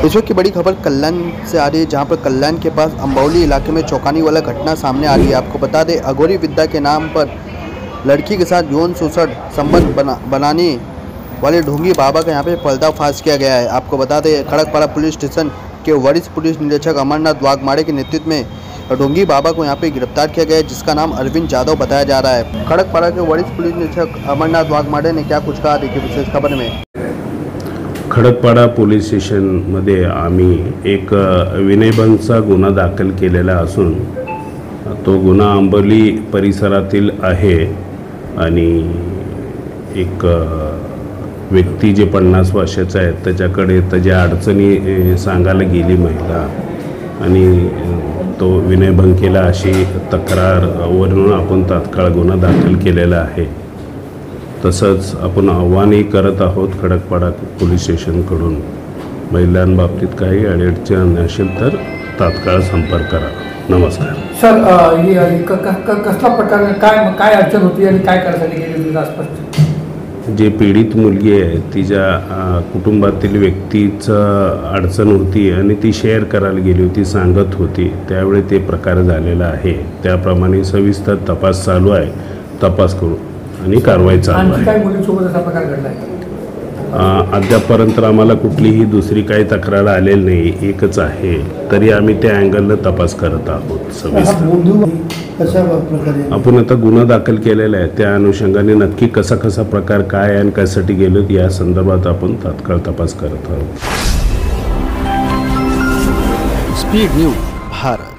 इस वक्त की बड़ी खबर कल्याण से आ रही है, जहां पर कल्याण के पास अंबौली इलाके में चौंकाने वाला घटना सामने आ रही है। आपको बता दें, अघोरी विद्या के नाम पर लड़की के साथ यौन शोषण संबंध बनाने वाले ढोंगी बाबा का यहां पे पर्दाफाश किया गया है। आपको बता दें, खड़कपाड़ा पुलिस स्टेशन के वरिष्ठ पुलिस निरीक्षक अमरनाथ वाघमारे के नेतृत्व में ढोंगी बाबा को यहां पे गिरफ्तार किया गया है, जिसका नाम अरविंद जाधव बताया जा रहा है। खड़कपाड़ा के वरिष्ठ पुलिस निरीक्षक अमरनाथ वाघमारे ने क्या कुछ कहा, देखिए विशेष खबर में। खडकपाडा पोलीस स्टेशनमध्ये आम्ही एक विनयभंगचा गुन्हा दाखल केलेला असून तो गुन्हा अंबोली परिसरातील आहे आणि एक व्यक्ती जे 50 वर्षाचा आहे त्याच्याकडे त्याच्या अडचणी सांगायला गेली महिला आणि तो विनयभंग केला अशी तक्रारवरून आपण तात्काळ गुन्हा दाखल केलेला आहे। तसंच आपण आव्हानही करत आहोत खडकपाडा पोलीस स्टेशनकडून, महिलांबाबतीत काही अडचण असेल तर तात्काळ संपर्क करा। नमस्कार सर, कसला प्रकार काय अडचण होती आणि काय करायसाठी गेली होती आसपास? जे पीडित मुलगी आहे तिच्या कुटुंबातील व्यक्तीचं अडचण होती आणि ती शेअर करायला गेली होती, सांगत होती, त्यावेळी ते प्रकार झालेला आहे। त्याप्रमाणे सविस्तर तपास चालू आहे, तपास करू आणि कारवाई चालू आहे। काय मुलीसोबत असा प्रकार घडलाय? अद्यापर्यंत आम्हाला कुठलीही दुसरी काही तक्रार आलेली नाही, एकच आहे, तरी आम्ही त्या अँगलनं तपास करत आहोत सविस्तर। आपण आता गुन्हा दाखल केलेला आहे, त्या अनुषंगाने नक्की कसा प्रकार काय आणि कशासाठी गेलो या संदर्भात आपण तात्काळ तपास करत आहोत। Speed news Bharat.